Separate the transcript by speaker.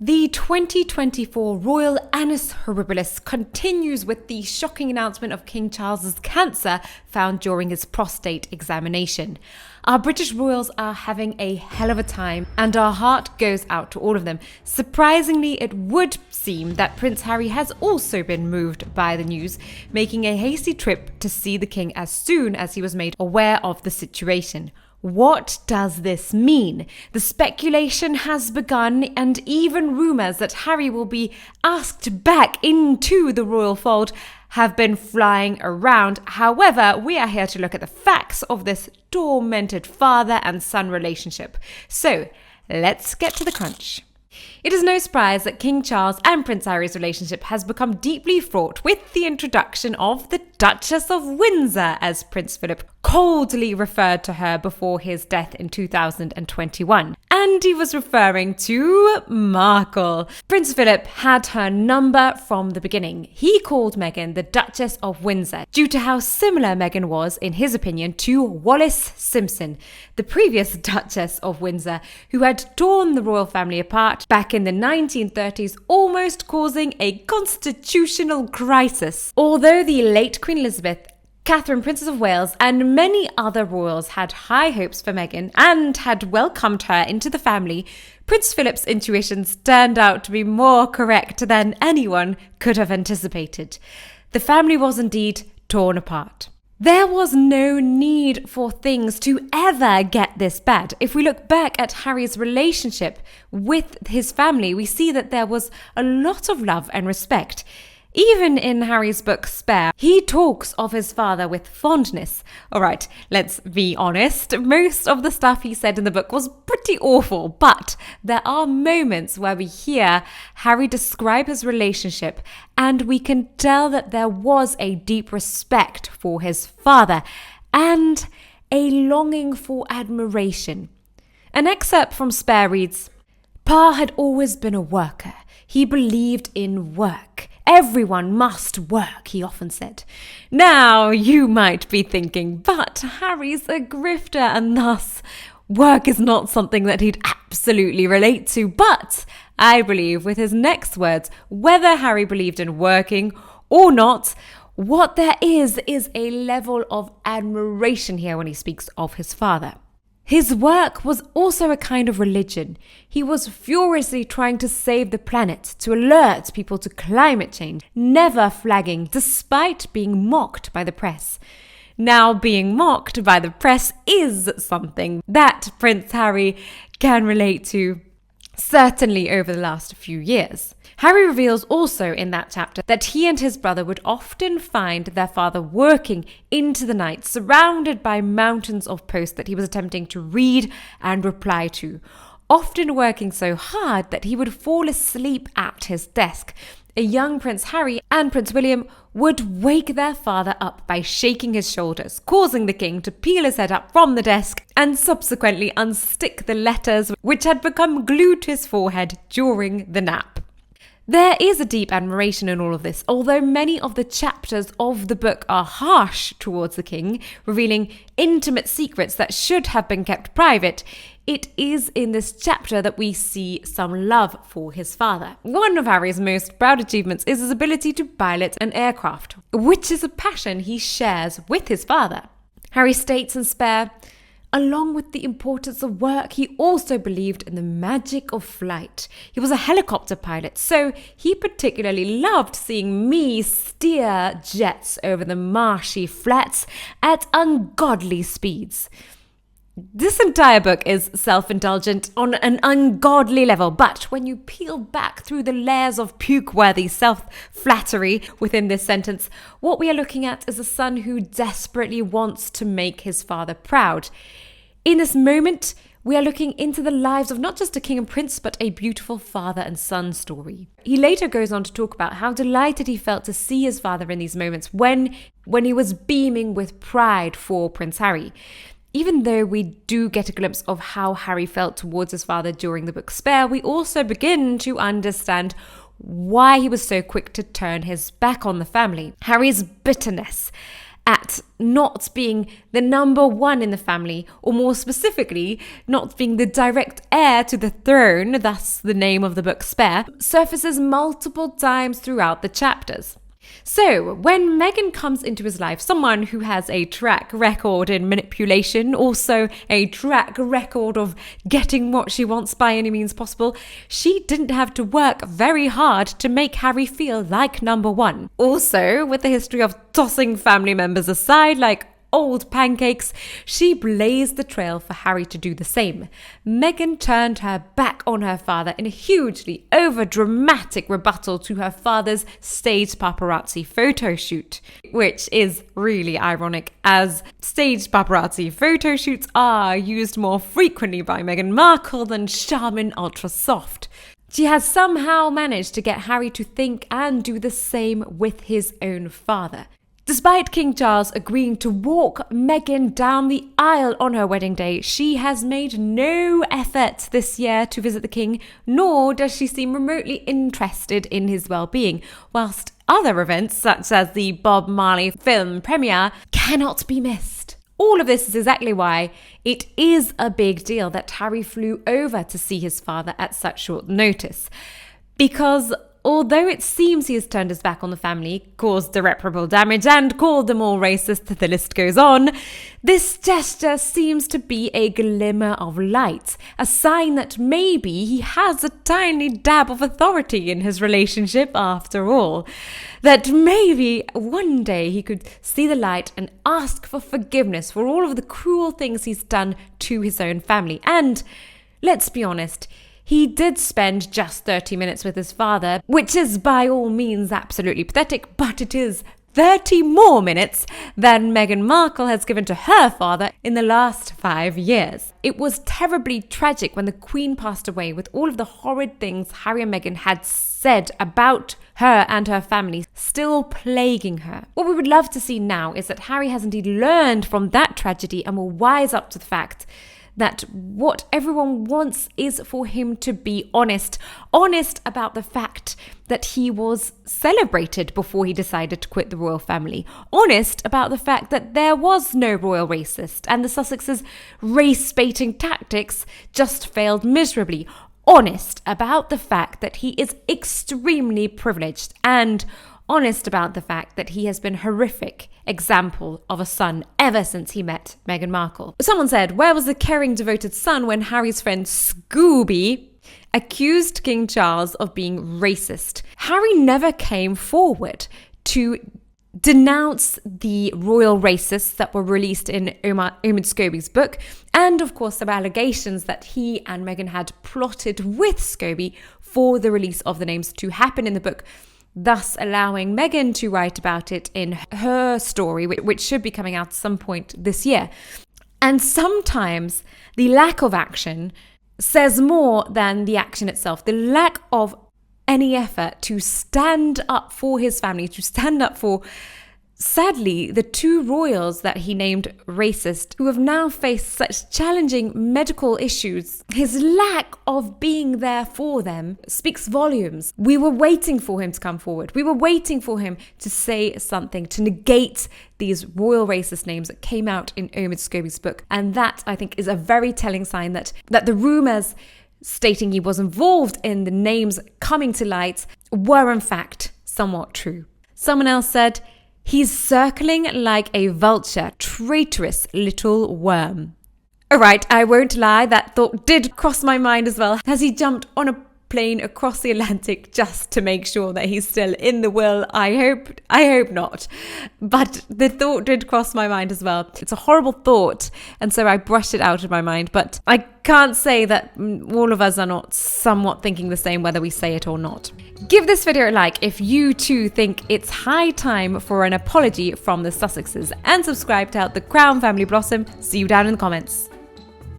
Speaker 1: The 2024 Royal Annus Horribilis continues with the shocking announcement of King Charles's cancer found during his prostate examination. Our British royals are having a hell of a time, and our heart goes out to all of them. Surprisingly, it would seem that Prince Harry has also been moved by the news, making a hasty trip to see the king as soon as he was made aware of the situation. What does this mean? The speculation has begun, and even rumours that Harry will be asked back into the royal fold have been flying around. However, we are here to look at the facts of this tormented father and son relationship. So, let's get to the crunch. It is no surprise that King Charles and Prince Harry's relationship has become deeply fraught with the introduction of the Duchess of Windsor, as Prince Phillip coldly referred to her before his death in 2021. And he was referring to Markle. Prince Phillip had her number from the beginning. He called Meghan the Duchess of Windsor due to how similar Meghan was, in his opinion, to Wallis Simpson, the previous Duchess of Windsor, who had torn the royal family apart back in the 1930s, almost causing a constitutional crisis. Although the late Queen Elizabeth, Catherine, Princess of Wales, and many other royals had high hopes for Meghan and had welcomed her into the family, Prince Philip's intuitions turned out to be more correct than anyone could have anticipated. The family was indeed torn apart. There was no need for things to ever get this bad. If we look back at Harry's relationship with his family, we see that there was a lot of love and respect. Even in Harry's book Spare, he talks of his father with fondness. Alright, let's be honest, most of the stuff he said in the book was pretty awful, but there are moments where we hear Harry describe his relationship and we can tell that there was a deep respect for his father and a longing for admiration. An excerpt from Spare reads, "Pa had always been a worker. He believed in work. Everyone must work, he often said." Now, you might be thinking, but Harry's a grifter and thus work is not something that he'd absolutely relate to. But I believe with his next words, whether Harry believed in working or not, what there is a level of admiration here when he speaks of his father. His work was also a kind of religion. He was furiously trying to save the planet, to alert people to climate change, never flagging despite being mocked by the press. Now, being mocked by the press is something that Prince Harry can relate to, certainly over the last few years. Harry reveals also in that chapter that he and his brother would often find their father working into the night, surrounded by mountains of posts that he was attempting to read and reply to, often working so hard that he would fall asleep at his desk. A young Prince Harry and Prince William would wake their father up by shaking his shoulders, causing the king to peel his head up from the desk and subsequently unstick the letters which had become glued to his forehead during the nap. There is a deep admiration in all of this, although many of the chapters of the book are harsh towards the king, revealing intimate secrets that should have been kept private. It is in this chapter that we see some love for his father. One of Harry's most proud achievements is his ability to pilot an aircraft, which is a passion he shares with his father. Harry states in Spare, "Along with the importance of work, he also believed in the magic of flight. He was a helicopter pilot, so he particularly loved seeing me steer jets over the marshy flats at ungodly speeds." This entire book is self-indulgent on an ungodly level, but when you peel back through the layers of puke-worthy self-flattery within this sentence, what we are looking at is a son who desperately wants to make his father proud. In this moment, we are looking into the lives of not just a king and prince, but a beautiful father and son story. He later goes on to talk about how delighted he felt to see his father in these moments when he was beaming with pride for Prince Harry. Even though we do get a glimpse of how Harry felt towards his father during the book Spare, we also begin to understand why he was so quick to turn his back on the family. Harry's bitterness at not being the number one in the family, or more specifically, not being the direct heir to the throne, thus the name of the book Spare, surfaces multiple times throughout the chapters. So, when Meghan comes into his life, someone who has a track record in manipulation, also a track record of getting what she wants by any means possible, she didn't have to work very hard to make Harry feel like number one. Also, with the history of tossing family members aside like old pancakes, she blazed the trail for Harry to do the same. Meghan turned her back on her father in a hugely over-dramatic rebuttal to her father's staged paparazzi photo shoot, which is really ironic, as staged paparazzi photo shoots are used more frequently by Meghan Markle than Charmin Ultra Soft. She has somehow managed to get Harry to think and do the same with his own father. Despite King Charles agreeing to walk Meghan down the aisle on her wedding day, she has made no effort this year to visit the king, nor does she seem remotely interested in his well-being, whilst other events, such as the Bob Marley film premiere, cannot be missed. All of this is exactly why it is a big deal that Harry flew over to see his father at such short notice. Because although it seems he has turned his back on the family, caused irreparable damage, and called them all racist, the list goes on, this gesture seems to be a glimmer of light, a sign that maybe he has a tiny dab of authority in his relationship after all. That maybe one day he could see the light and ask for forgiveness for all of the cruel things he's done to his own family. And let's be honest, he did spend just 30 minutes with his father, which is by all means absolutely pathetic, but it is 30 more minutes than Meghan Markle has given to her father in the last 5 years. It was terribly tragic when the Queen passed away, with all of the horrid things Harry and Meghan had said about her and her family still plaguing her. What we would love to see now is that Harry has indeed learned from that tragedy and will wise up to the fact that what everyone wants is for him to be honest about the fact that he was celebrated before he decided to quit the royal family, honest about the fact that there was no royal racist and the Sussexes' race-baiting tactics just failed miserably, honest about the fact that he is extremely privileged, and honest about the fact that he has been a horrific example of a son ever since he met Meghan Markle. Someone said, where was the caring, devoted son when Harry's friend Scooby accused King Charles of being racist? Harry never came forward to denounce the royal racists that were released in Omid Scobie's book, and of course some allegations that he and Meghan had plotted with Scobie for the release of the names to happen in the book, thus allowing Meghan to write about it in her story, which should be coming out at some point this year. And sometimes the lack of action says more than the action itself. The lack of any effort to stand up for his family, to stand up for, sadly, the two royals that he named racist, who have now faced such challenging medical issues. His lack of being there for them speaks volumes. We were waiting for him to come forward. We were waiting for him to say something, to negate these royal racist names that came out in Omid Scobie's book. And that, I think, is a very telling sign that the rumours stating he was involved in the names coming to light were in fact somewhat true. Someone else said, he's circling like a vulture, traitorous little worm. All right, I won't lie, that thought did cross my mind as well. Has he jumped on a plane across the Atlantic just to make sure that he's still in the will? I hope not. But the thought did cross my mind as well. It's a horrible thought, and so I brushed it out of my mind. But I can't say that all of us are not somewhat thinking the same, whether we say it or not. Give this video a like if you too think it's high time for an apology from the Sussexes, and subscribe to help the Crown family blossom. See you down in the comments.